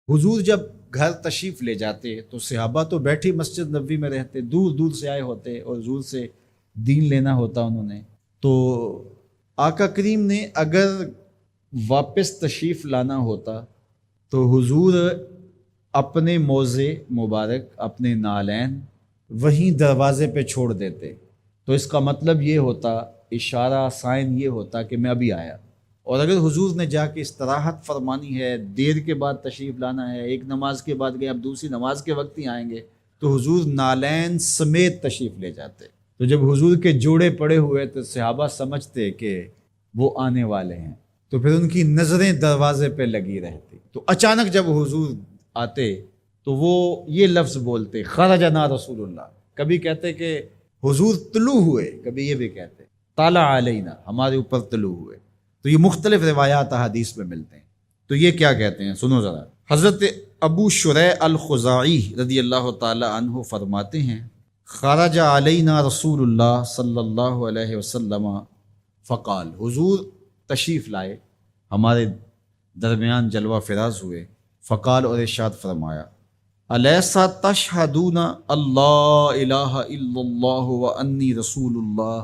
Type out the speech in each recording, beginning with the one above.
حضور جب گھر تشریف لے جاتے تو صحابہ تو بیٹھی مسجد نبوی میں رہتے، دور دور سے آئے ہوتے اور حضور سے دین لینا ہوتا انہوں نے. تو آقا کریم نے اگر واپس تشریف لانا ہوتا تو حضور اپنے موزے مبارک، اپنے نالین وہیں دروازے پہ چھوڑ دیتے. تو اس کا مطلب یہ ہوتا، اشارہ سائن یہ ہوتا کہ میں ابھی آیا. اور اگر حضور نے جا کے استراحت فرمانی ہے، دیر کے بعد تشریف لانا ہے، ایک نماز کے بعد گئے اب دوسری نماز کے وقت ہی آئیں گے، تو حضور نالین سمیت تشریف لے جاتے. تو جب حضور کے جوڑے پڑے ہوئے تو صحابہ سمجھتے کہ وہ آنے والے ہیں، تو پھر ان کی نظریں دروازے پہ لگی رہتی. تو اچانک جب حضور آتے تو وہ یہ لفظ بولتے، خرجنا رسول اللہ. کبھی کہتے کہ حضور طلوع ہوئے، کبھی یہ بھی کہتے طلع علینا، ہمارے اوپر طلوع ہوئے. تو یہ مختلف روایات احادیث میں ملتے ہیں. تو یہ کیا کہتے ہیں سنو ذرا. حضرت ابو شریح الخزاعی رضی اللہ تعالی عنہ فرماتے ہیں، خرج علینا رسول اللہ صلی اللہ علیہ وسلم فقال، حضور تشریف لائے، ہمارے درمیان جلوہ فراز ہوئے. فقال، اور ارشاد فرمایا، الیسا تشہدون اللہ الہ الا اللہ وانی رسول اللہ،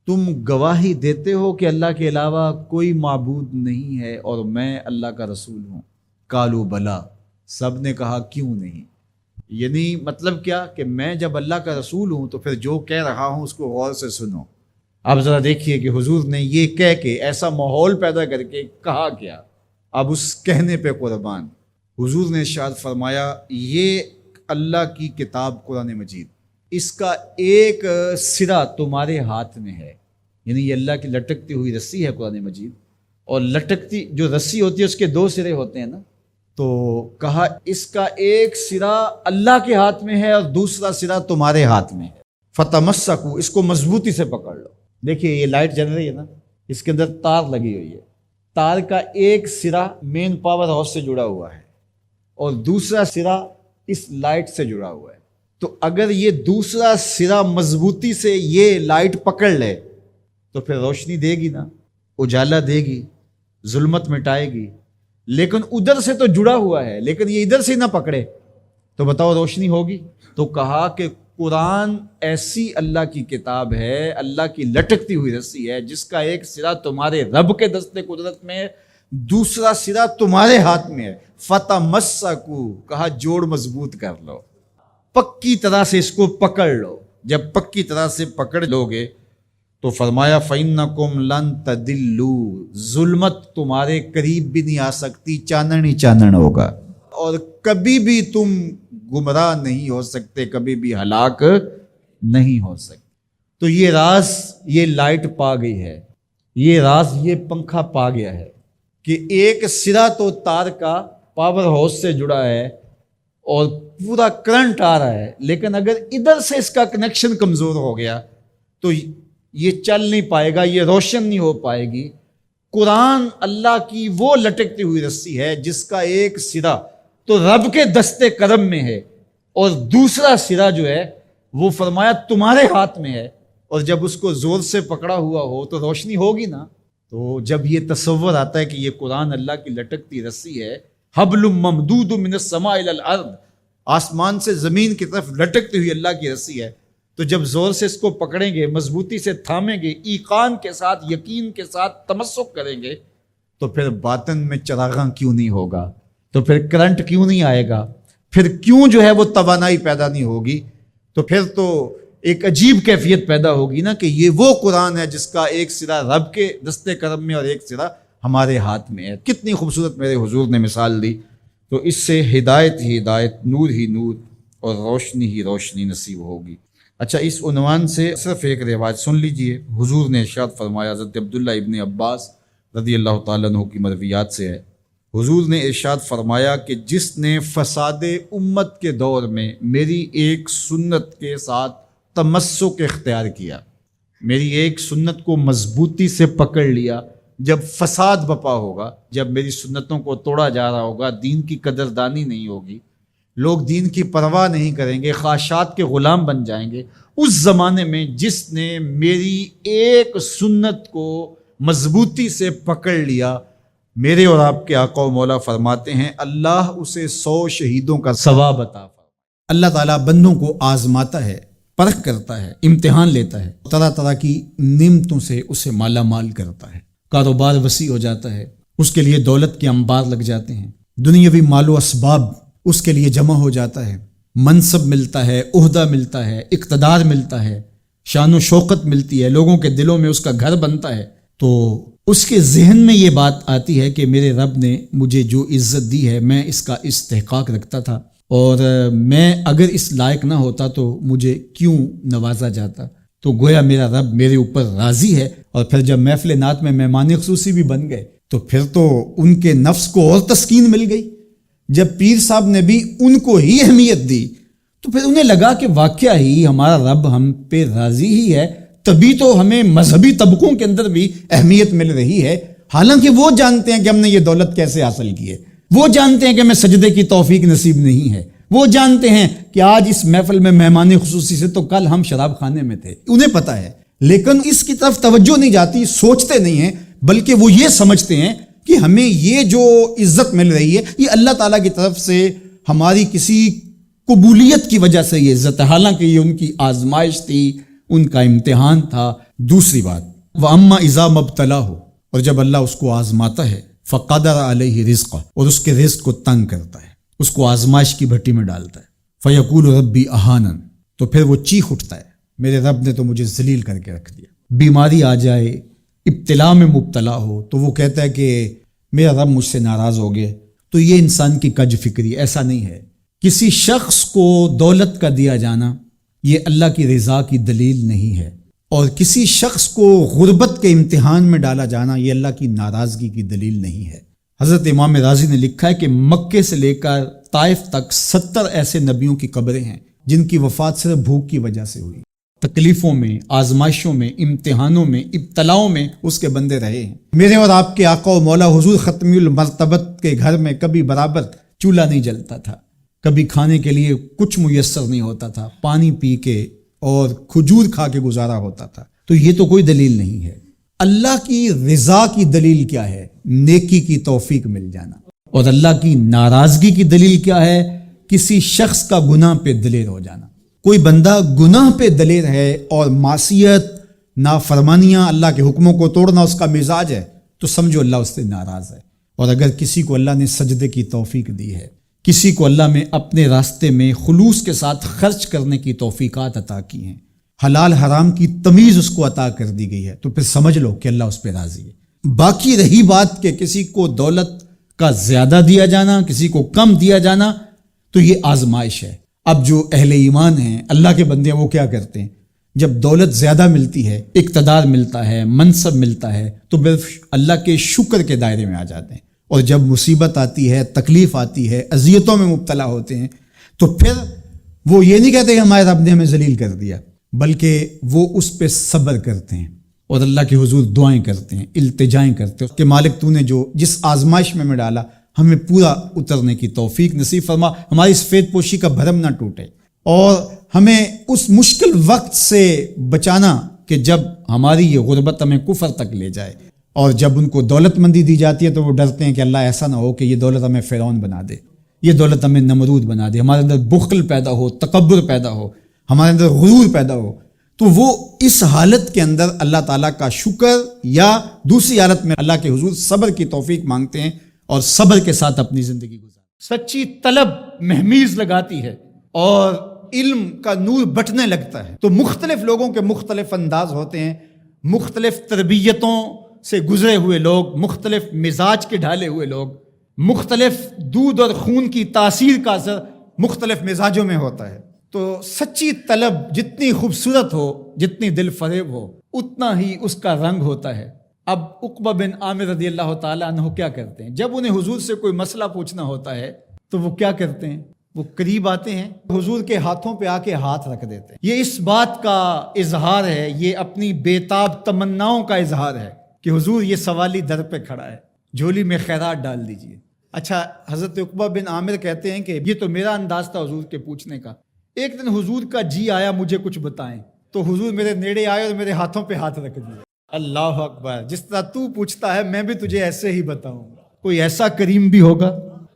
تم گواہی دیتے ہو کہ اللہ کے علاوہ کوئی معبود نہیں ہے اور میں اللہ کا رسول ہوں. قالوا بلا، سب نے کہا کیوں نہیں. یعنی مطلب کیا کہ میں جب اللہ کا رسول ہوں تو پھر جو کہہ رہا ہوں اس کو غور سے سنو. اب ذرا دیکھیے کہ حضور نے یہ کہہ کے ایسا ماحول پیدا کر کے کہا کیا. اب اس کہنے پہ قربان. حضور نے ارشاد فرمایا، یہ اللہ کی کتاب قرآن مجید، اس کا ایک سرا تمہارے ہاتھ میں ہے. یعنی یہ اللہ کی لٹکتی ہوئی رسی ہے قرآن مجید، اور لٹکتی جو رسی ہوتی ہے اس کے دو سرے ہوتے ہیں نا. تو کہا اس کا ایک سرا اللہ کے ہاتھ میں ہے اور دوسرا سرا تمہارے ہاتھ میں ہے. فتمسکو، اس کو مضبوطی سے پکڑ لو. دیکھیے یہ لائٹ جل رہی ہے نا، اس کے اندر تار لگی ہوئی ہے. تار کا ایک سرا مین پاور ہاؤس سے جڑا ہوا ہے اور دوسرا سرا اس لائٹ سے جڑا ہوا ہے. تو اگر یہ دوسرا سرا مضبوطی سے یہ لائٹ پکڑ لے تو پھر روشنی دے گی نا، اجالا دے گی، ظلمت مٹائے گی. لیکن ادھر سے تو جڑا ہوا ہے، لیکن یہ ادھر سے نہ پکڑے تو بتاؤ روشنی ہوگی؟ تو کہا کہ قرآن ایسی اللہ کی کتاب ہے، اللہ کی لٹکتی ہوئی رسی ہے، جس کا ایک سرا تمہارے رب کے دستے قدرت میں ہے، دوسرا سرا تمہارے ہاتھ میں ہے. فتمسکو، کہا جوڑ مضبوط کر لو، پکی طرح سے اس کو پکڑ لو. جب پکی طرح سے پکڑ لو گے تو فرمایا فَإِنَّكُمْ لَن تَدِلُّوا، ظلمت تمہارے قریب بھی نہیں آ سکتی، چانن ہی چانن ہوگا، اور کبھی بھی تم گمراہ نہیں ہو سکتے، کبھی بھی ہلاک نہیں ہو سکتے. تو یہ راز یہ لائٹ پا گئی ہے، یہ راز یہ پنکھا پا گیا ہے کہ ایک سرا تو تار کا پاور ہاؤس سے جڑا ہے اور پورا کرنٹ آ رہا ہے، لیکن اگر ادھر سے اس کا کنیکشن کمزور ہو گیا تو یہ چل نہیں پائے گا، یہ روشن نہیں ہو پائے گی. قرآن اللہ کی وہ لٹکتی ہوئی رسی ہے جس کا ایک سرا تو رب کے دستے کرم میں ہے اور دوسرا سرا جو ہے وہ فرمایا تمہارے ہاتھ میں ہے، اور جب اس کو زور سے پکڑا ہوا ہو تو روشنی ہوگی نا. تو جب یہ تصور آتا ہے کہ یہ قرآن اللہ کی لٹکتی رسی ہے، حبل ممدود من السماء الى الارض، آسمان سے زمین کی طرف لٹکتی ہوئی اللہ کی رسی ہے، تو جب زور سے اس کو پکڑیں گے، مضبوطی سے تھامیں گے، ایقان کے ساتھ، یقین کے ساتھ تمسک کریں گے، تو پھر باطن میں چراغاں کیوں نہیں ہوگا، تو پھر کرنٹ کیوں نہیں آئے گا، پھر کیوں جو ہے وہ توانائی پیدا نہیں ہوگی. تو پھر تو ایک عجیب کیفیت پیدا ہوگی نا کہ یہ وہ قرآن ہے جس کا ایک سرا رب کے دستے کرم میں اور ایک سرا ہمارے ہاتھ میں ہے. کتنی خوبصورت میرے حضور نے مثال دی. تو اس سے ہدایت ہی ہدایت، نور ہی نور اور روشنی ہی روشنی نصیب ہوگی. اچھا، اس عنوان سے صرف ایک روایت سن لیجئے. حضور نے ارشاد فرمایا، حضرت عبداللہ ابن عباس رضی اللہ تعالیٰ عنہ کی مرویات سے ہے، حضور نے ارشاد فرمایا کہ جس نے فساد امت کے دور میں میری ایک سنت کے ساتھ تمسک اختیار کیا، میری ایک سنت کو مضبوطی سے پکڑ لیا، جب فساد بپا ہوگا، جب میری سنتوں کو توڑا جا رہا ہوگا، دین کی قدردانی نہیں ہوگی، لوگ دین کی پرواہ نہیں کریں گے، خواہشات کے غلام بن جائیں گے، اس زمانے میں جس نے میری ایک سنت کو مضبوطی سے پکڑ لیا میرے اور آپ کے آقا و مولا فرماتے ہیں اللہ اسے 100 شہیدوں کا ثواب عطا فرمائے۔ اللہ تعالیٰ بندوں کو آزماتا ہے، پرکھ کرتا ہے، امتحان لیتا ہے، طرح طرح کی نعمتوں سے اسے مالا مال کرتا ہے، کاروبار وسیع ہو جاتا ہے، اس کے لیے دولت کے انبار لگ جاتے ہیں، دنیاوی مال و اسباب اس کے لیے جمع ہو جاتا ہے، منصب ملتا ہے، عہدہ ملتا ہے، اقتدار ملتا ہے، شان و شوکت ملتی ہے، لوگوں کے دلوں میں اس کا گھر بنتا ہے، تو اس کے ذہن میں یہ بات آتی ہے کہ میرے رب نے مجھے جو عزت دی ہے میں اس کا استحقاق رکھتا تھا، اور میں اگر اس لائق نہ ہوتا تو مجھے کیوں نوازا جاتا، تو گویا میرا رب میرے اوپر راضی ہے۔ اور پھر جب محفل نعت میں مہمان خصوصی بھی بن گئے تو پھر تو ان کے نفس کو اور تسکین مل گئی۔ جب پیر صاحب نے بھی ان کو ہی اہمیت دی تو پھر انہیں لگا کہ واقعہ ہی ہمارا رب ہم پہ راضی ہی ہے، تبھی تو ہمیں مذہبی طبقوں کے اندر بھی اہمیت مل رہی ہے، حالانکہ وہ جانتے ہیں کہ ہم نے یہ دولت کیسے حاصل کی ہے، وہ جانتے ہیں کہ ہمیں سجدے کی توفیق نصیب نہیں ہے، وہ جانتے ہیں کہ آج اس محفل میں مہمان خصوصی سے تو کل ہم شراب خانے میں تھے، انہیں پتہ ہے، لیکن اس کی طرف توجہ نہیں جاتی، سوچتے نہیں ہیں، بلکہ وہ یہ سمجھتے ہیں کہ ہمیں یہ جو عزت مل رہی ہے یہ اللہ تعالیٰ کی طرف سے ہماری کسی قبولیت کی وجہ سے یہ عزت ہے، حالانکہ یہ ان کی آزمائش تھی، ان کا امتحان تھا۔ دوسری بات، وَأَمَّا إِذَا مَبْتَلَاهُ، اور جب اللہ اس کو آزماتا ہے، فَقَدَرَ عَلَيْهِ رِزْقَهُ، اور اس کے رزق کو تنگ کرتا ہے، اس کو آزمائش کی بھٹی میں ڈالتا ہے، فَيَقُولُ رَبِّي أَهَانَنِ، تو پھر وہ چیخ اٹھتا ہے، میرے رب نے تو مجھے ذلیل کر کے رکھ دیا۔ بیماری آ جائے، ابتلا میں مبتلا ہو تو وہ کہتا ہے کہ میرا رب مجھ سے ناراض ہو گیا۔ تو یہ انسان کی کج فکری، ایسا نہیں ہے۔ کسی شخص کو دولت کا دیا جانا یہ اللہ کی رضا کی دلیل نہیں ہے، اور کسی شخص کو غربت کے امتحان میں ڈالا جانا یہ اللہ کی ناراضگی کی دلیل نہیں ہے۔ حضرت امام رازی نے لکھا ہے کہ مکے سے لے کر طائف تک 70 ایسے نبیوں کی قبریں ہیں جن کی وفات صرف بھوک کی وجہ سے ہوئی۔ تکلیفوں میں، آزمائشوں میں، امتحانوں میں، ابتلاؤں میں اس کے بندے رہے ہیں۔ میرے اور آپ کے آقا و مولا حضور ختمی المرتبت کے گھر میں کبھی برابر چولہا نہیں جلتا تھا، کبھی کھانے کے لیے کچھ میسر نہیں ہوتا تھا، پانی پی کے اور کھجور کھا کے گزارا ہوتا تھا۔ تو یہ تو کوئی دلیل نہیں ہے۔ اللہ کی رضا کی دلیل کیا ہے؟ نیکی کی توفیق مل جانا۔ اور اللہ کی ناراضگی کی دلیل کیا ہے؟ کسی شخص کا گناہ پہ دلیر ہو جانا۔ کوئی بندہ گناہ پہ دلیر ہے اور معصیت، نافرمانیاں، اللہ کے حکموں کو توڑنا اس کا مزاج ہے، تو سمجھو اللہ اس سے ناراض ہے۔ اور اگر کسی کو اللہ نے سجدے کی توفیق دی ہے، کسی کو اللہ میں اپنے راستے میں خلوص کے ساتھ خرچ کرنے کی توفیقات عطا کی ہیں، حلال حرام کی تمیز اس کو عطا کر دی گئی ہے، تو پھر سمجھ لو کہ اللہ اس پہ راضی ہے۔ باقی رہی بات کہ کسی کو دولت کا زیادہ دیا جانا، کسی کو کم دیا جانا، تو یہ آزمائش ہے۔ اب جو اہل ایمان ہیں، اللہ کے بندے ہیں، وہ کیا کرتے ہیں؟ جب دولت زیادہ ملتی ہے، اقتدار ملتا ہے، منصب ملتا ہے، تو بس اللہ کے شکر کے دائرے میں آ جاتے ہیں، اور جب مصیبت آتی ہے، تکلیف آتی ہے، اذیتوں میں مبتلا ہوتے ہیں، تو پھر وہ یہ نہیں کہتے کہ ہمارے رب نے ہمیں ذلیل کر دیا، بلکہ وہ اس پہ صبر کرتے ہیں اور اللہ کے حضور دعائیں کرتے ہیں، التجائیں کرتے ہیں کہ مالک تو نے جو جس آزمائش میں ڈالا ہمیں پورا اترنے کی توفیق نصیب فرما، ہماری سفید پوشی کا بھرم نہ ٹوٹے، اور ہمیں اس مشکل وقت سے بچانا کہ جب ہماری یہ غربت ہمیں کفر تک لے جائے، اور جب ان کو دولت مندی دی جاتی ہے تو وہ ڈرتے ہیں کہ اللہ ایسا نہ ہو کہ یہ دولت ہمیں فرعون بنا دے، یہ دولت ہمیں نمرود بنا دے، ہمارے اندر بخل پیدا ہو، تکبر پیدا ہو، ہمارے اندر غرور پیدا ہو، تو وہ اس حالت کے اندر اللہ تعالیٰ کا شکر یا دوسری حالت میں اللہ کے حضور صبر کی توفیق مانگتے ہیں اور صبر کے ساتھ اپنی زندگی گزارتے۔ سچی طلب مہمیز لگاتی ہے اور علم کا نور بٹنے لگتا ہے، تو مختلف لوگوں کے مختلف انداز ہوتے ہیں، مختلف تربیتوں سے گزرے ہوئے لوگ، مختلف مزاج کے ڈھالے ہوئے لوگ، مختلف دودھ اور خون کی تاثیر کا اثر مختلف مزاجوں میں ہوتا ہے۔ تو سچی طلب جتنی خوبصورت ہو، جتنی دل فریب ہو، اتنا ہی اس کا رنگ ہوتا ہے۔ اب عقبہ بن عامر رضی اللہ تعالیٰ عنہ کیا کرتے ہیں؟ جب انہیں حضور سے کوئی مسئلہ پوچھنا ہوتا ہے تو وہ کیا کرتے ہیں؟ وہ قریب آتے ہیں، حضور کے ہاتھوں پہ آ کے ہاتھ رکھ دیتے ہیں۔ یہ اس بات کا اظہار ہے، یہ اپنی بےتاب تمناؤں کا اظہار ہے کہ حضور یہ سوالی در پہ کھڑا ہے، جھولی میں خیرات ڈال دیجئے۔ اچھا، حضرت عقبہ بن عامر کہتے ہیں کہ یہ تو میرا انداز تھا حضور کے پوچھنے کا، ایک دن حضور کا جی آیا مجھے کچھ بتائیں، تو حضور میرے نیڑے آئے اور میرے ہاتھوں پہ ہاتھ رکھ دیا۔ اللہ اکبر، جس طرح تو پوچھتا ہے میں بھی تجھے ایسے ہی بتاؤں گا۔ کوئی ایسا کریم بھی ہوگا؟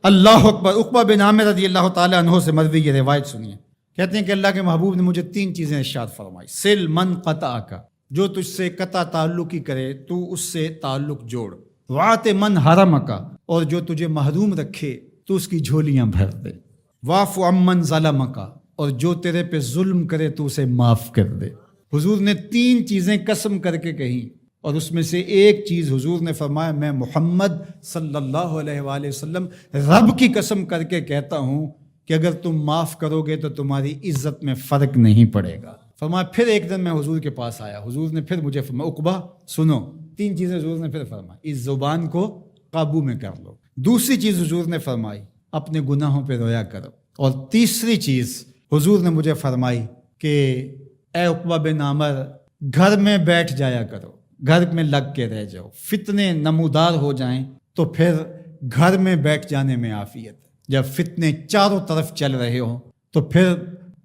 اللہ اکبر. عقبہ بن عامر رضی اللہ تعالیٰ عنہ سے مروی یہ روایت سنیے. کہتے ہیں کہ اللہ کے محبوب نے مجھے 3 چیزیں ارشاد فرمائی. سل من قطعک، جو تجھ سے قطع تعلق ہی کرے تو اس سے تعلق جوڑ. وعط من حرمک، اور جو تجھے محروم رکھے تو اس کی جھولیاں بھر دے. واعف عمن ظلمک، اور جو تیرے پہ ظلم کرے تو اسے معاف کر دے. حضور نے 3 چیزیں قسم کر کے کہیں، اور اس میں سے ایک چیز حضور نے فرمایا میں محمد صلی اللہ علیہ وآلہ وسلم رب کی قسم کر کے کہتا ہوں کہ اگر تم معاف کرو گے تو تمہاری عزت میں فرق نہیں پڑے گا. فرمایا پھر ایک دن میں حضور کے پاس آیا. حضور نے پھر مجھے فرمایا عقبہ سنو. 3 چیزیں حضور نے پھر فرمائی. اس زبان کو قابو میں کر لو. دوسری چیز حضور نے فرمائی اپنے گناہوں پہ رویا کرو. اور تیسری چیز حضور نے مجھے فرمائی کہ اے عقبہ بن عامر گھر میں بیٹھ جایا کرو، گھر میں لگ کے رہ جاؤ. فتنے نمودار ہو جائیں تو پھر گھر میں بیٹھ جانے میں عافیت ہے. جب فتنے چاروں طرف چل رہے ہوں تو پھر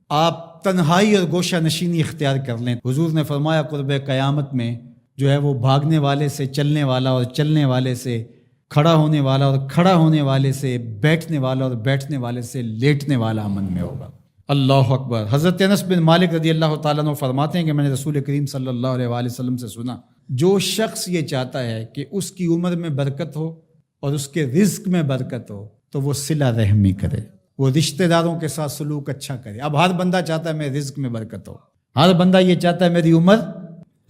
آپ تنہائی اور گوشہ نشینی اختیار کر لیں. حضور نے فرمایا قرب قیامت میں جو ہے وہ بھاگنے والے سے چلنے والا، اور چلنے والے سے کھڑا ہونے والا، اور کھڑا ہونے والے سے بیٹھنے والا، اور بیٹھنے والے سے لیٹنے والا امن میں ہوگا. اللہ اکبر. حضرت انس بن مالک رضی اللہ تعالیٰ عنہ فرماتے ہیں کہ میں نے رسول کریم صلی اللہ علیہ وآلہ وسلم سے سنا، جو شخص یہ چاہتا ہے کہ اس کی عمر میں برکت ہو اور اس کے رزق میں برکت ہو تو وہ صلہ رحمی کرے، وہ رشتہ داروں کے ساتھ سلوک اچھا کرے. اب ہر بندہ چاہتا ہے میرے رزق میں برکت ہو، ہر بندہ یہ چاہتا ہے میری عمر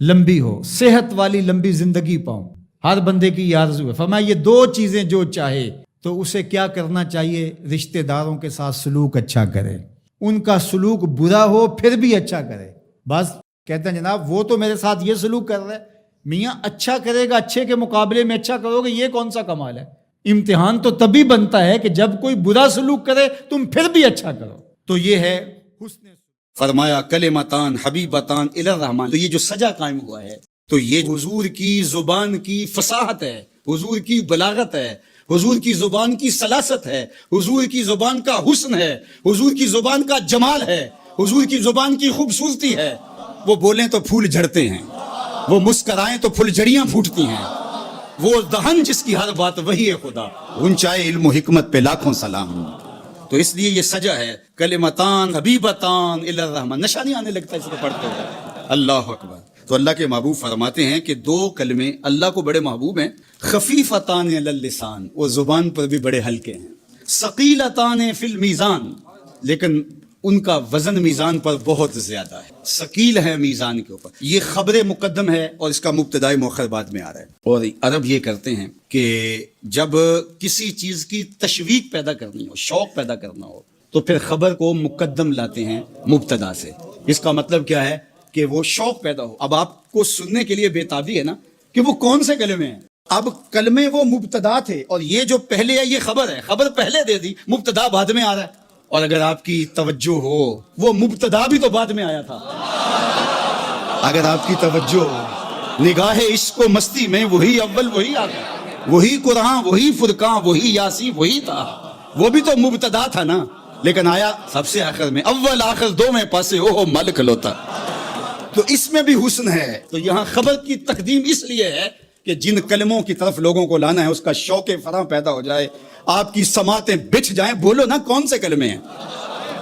لمبی ہو، صحت والی لمبی زندگی پاؤں. ہر بندے کی یہ آرزو ہے. فرمایا یہ 2 چیزیں جو چاہے تو اسے کیا کرنا چاہیے؟ رشتہ داروں کے ساتھ سلوک اچھا کرے. ان کا سلوک برا ہو پھر بھی اچھا کرے. بس کہتے ہیں جناب وہ تو میرے ساتھ یہ سلوک کر رہا ہے. میاں اچھا کرے گا، اچھے کے مقابلے میں اچھا کرو گے، یہ کون سا کمال ہے؟ امتحان تو تبھی بنتا ہے کہ جب کوئی برا سلوک کرے تم پھر بھی اچھا کرو. تو یہ ہے حسن. فرمایا کلمتان حبیبتان الی الرحمن. تو یہ جو سجا قائم ہوا ہے تو یہ حضور کی زبان کی فصاحت ہے، حضور کی بلاغت ہے، حضور کی زبان کی سلاست ہے، حضور کی زبان کا حسن ہے، حضور کی زبان کا جمال ہے، حضور کی زبان کی خوبصورتی ہے. وہ بولیں تو پھول جھڑتے ہیں، وہ مسکرائیں تو پھول جڑیاں پھوٹتی ہیں. وہ دہن جس کی ہر بات وہی ہے خدا، اونچائے علم و حکمت پہ لاکھوں سلام. تو اس لیے یہ سجا ہے کلمتان حبیبتان الی الرحمن. نشہ نہیں آنے لگتا اس کو پڑھتے ہوئے. اللہ اکبر. تو اللہ کے محبوب فرماتے ہیں کہ 2 کلمے اللہ کو بڑے محبوب ہیں. خفیفتان علی اللسان، وہ زبان پر بھی بڑے ہلکے ہیں. ثقیلتان فی المیزان، لیکن ان کا وزن میزان پر بہت زیادہ ہے. ثقیل ہے میزان کے اوپر. یہ خبر مقدم ہے اور اس کا مبتدائی مؤخر بعد میں آ رہا ہے. اور عرب یہ کرتے ہیں کہ جب کسی چیز کی تشویق پیدا کرنی ہو، شوق پیدا کرنا ہو، تو پھر خبر کو مقدم لاتے ہیں مبتدا سے. اس کا مطلب کیا ہے کہ وہ شوق پیدا ہو. اب آپ کو سننے کے لیے بےتابی ہے نا کہ وہ کون سے کلمے ہیں. اب کلمے وہ مبتدا تھے اور یہ جو پہلے ہے یہ خبر ہے. خبر پہلے دے دی، مبتدا بعد میں آ رہا ہے. اور اگر آپ کی توجہ ہو وہ مبتدا بھی تو بعد میں آیا تھا. اگر آپ کی توجہ ہو نگاہ عشق و مستی میں وہی اول وہی آگا، وہی قرآن وہی فرقان وہی یاسین وہی تھا. وہ بھی تو مبتدا تھا نا، لیکن آیا سب سے آخر میں. اول آخر دو میں پاسے ہو ملک لوتا. تو اس میں بھی حسن ہے. تو یہاں خبر کی تقدیم اس لیے ہے کہ جن کلموں کی طرف لوگوں کو لانا ہے اس کا شوق فراں پیدا ہو جائے، آپ کی سماعتیں بچھ جائیں. بولو نا کون سے کلمے ہیں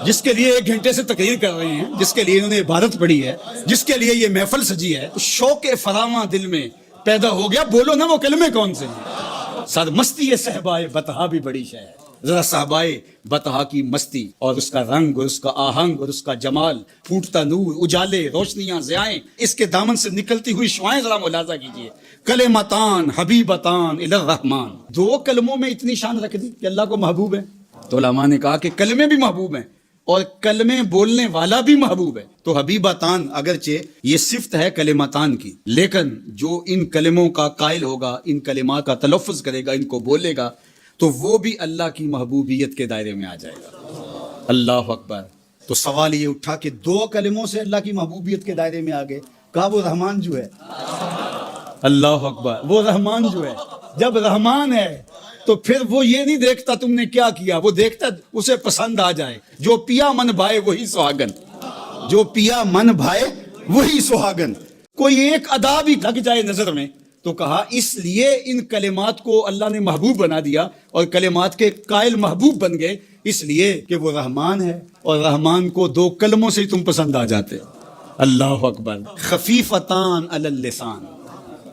جس کے لیے 1 گھنٹے سے تقریر کر رہے ہیں، جس کے لیے انہوں نے عبادت پڑھی ہے، جس کے لیے یہ محفل سجی ہے. شوق فراواں دل میں پیدا ہو گیا. بولو نا وہ کلمے کون سے ہیں. سر مستی صحبائے بطحا بھی بڑی شے ہے. ذرا صحبائے بطحا کی مستی اور اس کا رنگ اور اس کا آہنگ اور اس کا جمال، پھوٹتا نور، اجالے، روشنیاں، ضیائیں، اس کے دامن سے نکلتی ہوئی شعائیں ذرا ملاحظہ کیجئے. کلمتان حبیبتان الی الرحمن. 2 کلموں میں اتنی شان رکھ دی کہ اللہ کو محبوب ہے. تو علماء نے کہا کہ کلمے بھی محبوب ہیں اور کلمے بولنے والا بھی محبوب ہے. تو حبیبتان اگرچہ یہ صفت ہے کلمتان کی، لیکن جو ان کلموں کا قائل ہوگا، ان کلمات کا تلفظ کرے گا، ان کو بولے گا، تو وہ بھی اللہ کی محبوبیت کے دائرے میں آ جائے گا. اللہ اکبر. تو سوال یہ اٹھا کہ 2 کلموں سے اللہ کی محبوبیت کے دائرے میں آ گئے. کہا وہ رحمان جو ہے. اللہ اکبر. وہ رحمان جو ہے، جب رحمان ہے تو پھر وہ یہ نہیں دیکھتا تم نے کیا کیا، وہ دیکھتا اسے پسند آ جائے. جو پیا من بھائے وہی سہاگن، جو پیا من بھائے وہی سہاگن. کوئی ایک ادا بھی ڈھک جائے نظر میں تو کہا اس لیے ان کلمات کو اللہ نے محبوب بنا دیا اور کلمات کے قائل محبوب بن گئے، اس لیے کہ وہ رحمان ہے، اور رحمان کو 2 کلموں سے ہی تم پسند آ جاتے۔ اللہ اکبر۔ خفیفتان علی اللسان،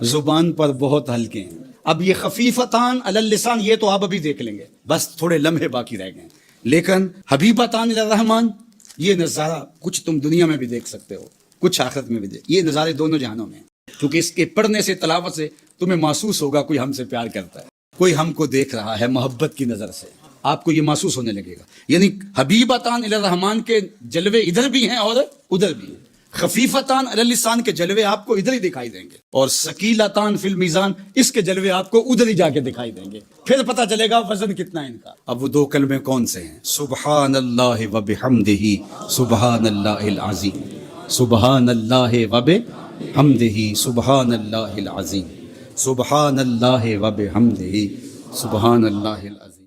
زبان پر بہت ہلکے ہیں۔ اب یہ خفیفتان علی اللسان یہ تو آپ ابھی دیکھ لیں گے، بس تھوڑے لمحے باقی رہ گئے، لیکن حبیبتان الی الرحمن یہ نظارہ کچھ تم دنیا میں بھی دیکھ سکتے ہو، کچھ آخرت میں بھی دیکھ، یہ نظارے دونوں جہانوں میں ہیں، کیونکہ اس کے پڑھنے سے، تلاوت سے تمہیں محسوس ہوگا کوئی ہم سے پیار کرتا ہے، کوئی ہم کو دیکھ رہا ہے محبت کی نظر سے، آپ کو یہ محسوس ہونے لگے گا۔ یعنی حبیبتان الی الرحمن کے جلوے ادھر بھی ہیں اور ادھر بھی ہیں، خفیفتان علی اللسان کے جلوے آپ کو ادھر ہی دکھائی دیں گے، اور ثقیلتان فی المیزان اس کے جلوے آپ کو ادھر ہی جا کے دکھائی دیں گے، پھر پتہ چلے گا وزن کتنا ہے ان کا۔ اب وہ 2 کلمے کون سے ہیں؟ سبحان اللہ و بحمدہ سبحان اللہ العظیم، سبحان اللہ و بحمدہ سبحان اللہ العظیم، سبحان اللہ و بحمدہ سبحان اللہ العظیم۔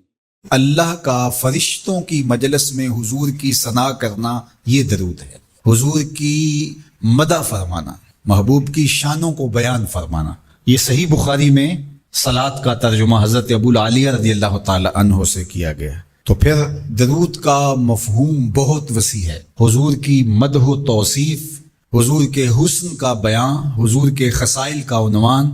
اللہ کا فرشتوں کی مجلس میں حضور کی ثنا کرنا یہ درود ہے، حضور کی مدح فرمانا، محبوب کی شانوں کو بیان فرمانا۔ یہ صحیح بخاری میں صلاۃ کا ترجمہ حضرت ابو العالیہ رضی اللہ تعالی عنہ سے کیا گیا ہے۔ تو پھر درود کا مفہوم بہت وسیع ہے، حضور کی مدح و توصیف، حضور کے حسن کا بیان، حضور کے خصائل کا عنوان،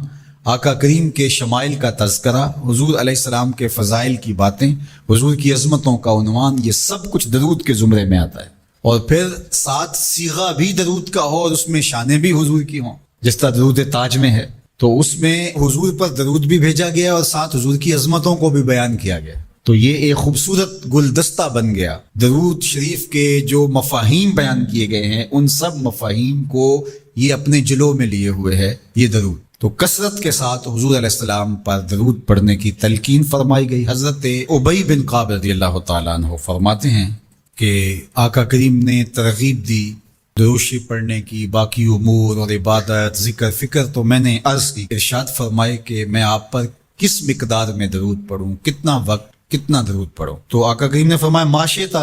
آقا کریم کے شمائل کا تذکرہ، حضور علیہ السلام کے فضائل کی باتیں، حضور کی عظمتوں کا عنوان، یہ سب کچھ درود کے زمرے میں آتا ہے۔ اور پھر ساتھ صیغہ بھی درود کا ہو اور اس میں شانیں بھی حضور کی ہوں، جس طرح درود تاج میں ہے، تو اس میں حضور پر درود بھی بھیجا گیا اور ساتھ حضور کی عظمتوں کو بھی بیان کیا گیا۔ تو یہ ایک خوبصورت گلدستہ بن گیا۔ درود شریف کے جو مفاہیم بیان کیے گئے ہیں، ان سب مفاہیم کو یہ اپنے جلو میں لیے ہوئے ہے یہ درود۔ تو کثرت کے ساتھ حضور علیہ السلام پر درود پڑھنے کی تلقین فرمائی گئی۔ حضرت ابی بن کعب رضی اللہ تعالیٰ عنہ فرماتے ہیں کہ آقا کریم نے ترغیب دی درود شریف پڑھنے کی، باقی امور اور عبادت، ذکر فکر تو میں نے عرض کی، ارشاد فرمائے کہ میں آپ پر کس مقدار میں درود پڑھوں، کتنا وقت، کتنا درود پڑھوں؟ تو آقا کریم نے فرمایا ما شئت،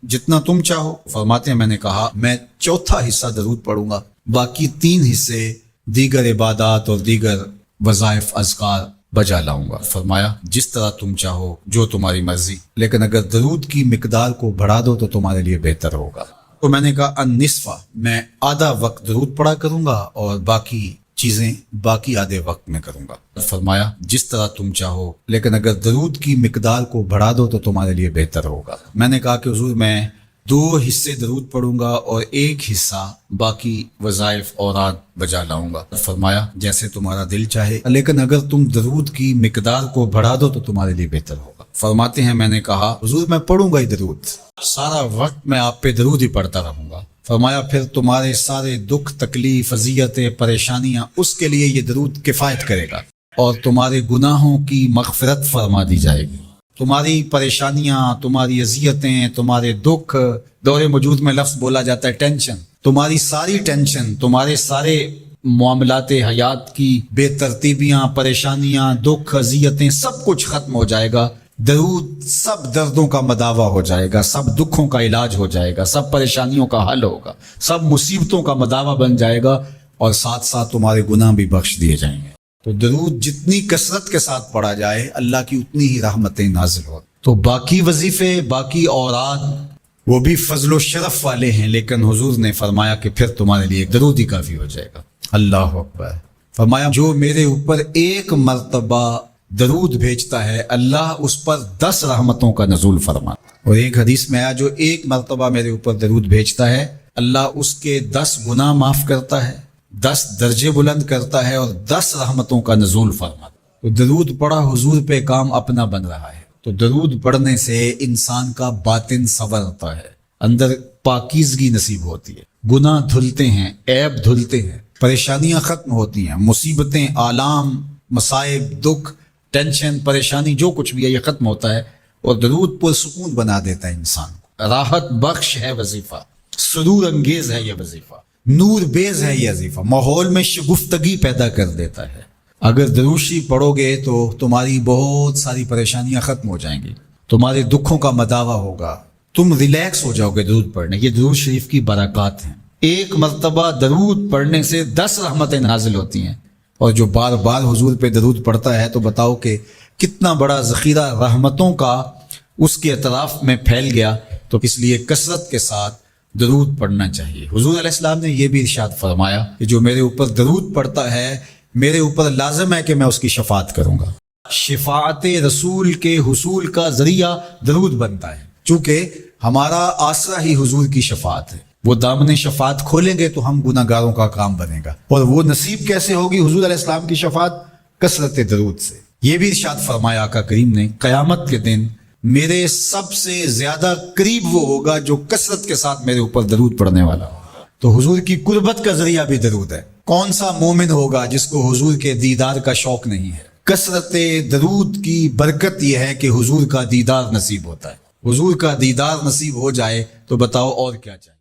جتنا تم چاہو۔ فرماتے ہیں میں نے کہا میں 4تھا حصہ درود پڑھوں گا، باقی 3 حصے دیگر عبادات اور دیگر وظائف اذکار بجا لاؤں گا۔ فرمایا جس طرح تم چاہو، جو تمہاری مرضی، لیکن اگر درود کی مقدار کو بڑھا دو تو تمہارے لیے بہتر ہوگا۔ تو میں نے کہا النصف، میں آدھا وقت درود پڑھا کروں گا اور باقی چیزیں باقی آدھے وقت میں کروں گا۔ فرمایا جس طرح تم چاہو، لیکن اگر درود کی مقدار کو بڑھا دو تو تمہارے لیے بہتر ہوگا۔ میں نے کہا کہ حضور میں 2 حصے درود پڑھوں گا اور 1 حصہ باقی وظائف اوراد بجا لاؤں گا۔ فرمایا جیسے تمہارا دل چاہے، لیکن اگر تم درود کی مقدار کو بڑھا دو تو تمہارے لیے بہتر ہوگا۔ فرماتے ہیں میں نے کہا حضور میں پڑھوں گا ہی درود، سارا وقت میں آپ پہ درود ہی پڑھتا رہوں گا۔ فرمایا پھر تمہارے سارے دکھ، تکلیف، اذیتیں، پریشانیاں، اس کے لیے یہ درود کفایت کرے گا، اور تمہارے گناہوں کی مغفرت فرما دی جائے گی۔ تمہاری پریشانیاں، تمہاری اذیتیں، تمہارے دکھ، دور موجود میں لفظ بولا جاتا ہے ٹینشن، تمہاری ساری ٹینشن، تمہارے سارے معاملات حیات کی بے ترتیبیاں، پریشانیاں، دکھ، اذیتیں، سب کچھ ختم ہو جائے گا۔ درود سب دردوں کا مداوا ہو جائے گا، سب دکھوں کا علاج ہو جائے گا، سب پریشانیوں کا حل ہوگا، سب مصیبتوں کا مداوا بن جائے گا، اور ساتھ ساتھ تمہارے گناہ بھی بخش دیے جائیں گے۔ تو درود جتنی کثرت کے ساتھ پڑھا جائے اللہ کی اتنی ہی رحمتیں نازل ہو۔ تو باقی وظیفے، باقی اوراد وہ بھی فضل و شرف والے ہیں، لیکن حضور نے فرمایا کہ پھر تمہارے لیے درود ہی کافی ہو جائے گا۔ اللہ اکبر۔ فرمایا جو میرے اوپر 1 مرتبہ درود بھیجتا ہے اللہ اس پر 10 رحمتوں کا نزول فرماتا۔ اور ایک حدیث میں آیا جو 1 مرتبہ میرے اوپر درود بھیجتا ہے اللہ اس کے 10 گناہ معاف کرتا ہے، 10 درجے بلند کرتا ہے اور 10 رحمتوں کا نزول فرماتا۔ تو درود پڑھا حضور پہ کام اپنا بن رہا ہے۔ تو درود پڑھنے سے انسان کا باطن سنورتا ہے، اندر پاکیزگی نصیب ہوتی ہے، گناہ دھلتے ہیں، عیب دھلتے ہیں، پریشانیاں ختم ہوتی ہیں، مصیبتیں، آلام، مصائب، دکھ، ٹینشن، پریشانی، جو کچھ بھی ہے یہ ختم ہوتا ہے، اور درود پرسکون بنا دیتا ہے انسان کو۔ راحت بخش ہے وظیفہ، سرور انگیز ہے یہ وظیفہ، نور بیز ہے یہ وظیفہ، ماحول میں شگفتگی پیدا کر دیتا ہے۔ اگر درود شریف پڑھو گے تو تمہاری بہت ساری پریشانیاں ختم ہو جائیں گی، تمہارے دکھوں کا مداوا ہوگا، تم ریلیکس ہو جاؤ گے درود پڑھنے۔ یہ درود شریف کی برکات ہیں۔ 1 مرتبہ درود پڑھنے سے 10 رحمتیں نازل ہوتی ہیں، اور جو بار بار حضور پہ درود پڑھتا ہے تو بتاؤ کہ کتنا بڑا ذخیرہ رحمتوں کا اس کے اطراف میں پھیل گیا. تو اس لیے کثرت کے ساتھ درود پڑھنا چاہیے. حضور علیہ السلام نے یہ بھی ارشاد فرمایا کہ جو میرے اوپر درود پڑھتا ہے میرے اوپر لازم ہے کہ میں اس کی شفاعت کروں گا. شفاعت رسول کے حصول کا ذریعہ درود بنتا ہے، چونکہ ہمارا آسرا ہی حضور کی شفاعت ہے. وہ دامن شفاعت کھولیں گے تو ہم گناہ گاروں کا کام بنے گا. اور وہ نصیب کیسے ہوگی حضور علیہ السلام کی شفاعت؟ کثرت درود سے. یہ بھی ارشاد فرمایا آقا کریم نے قیامت کے دن میرے سب سے زیادہ قریب وہ ہوگا جو کثرت کے ساتھ میرے اوپر درود پڑھنے والا ہوگا. تو حضور کی قربت کا ذریعہ بھی درود ہے. کون سا مومن ہوگا جس کو حضور کے دیدار کا شوق نہیں ہے؟ کثرت درود کی برکت یہ ہے کہ حضور کا دیدار نصیب ہوتا ہے. حضور کا دیدار نصیب ہو جائے تو بتاؤ اور کیا چاہیے.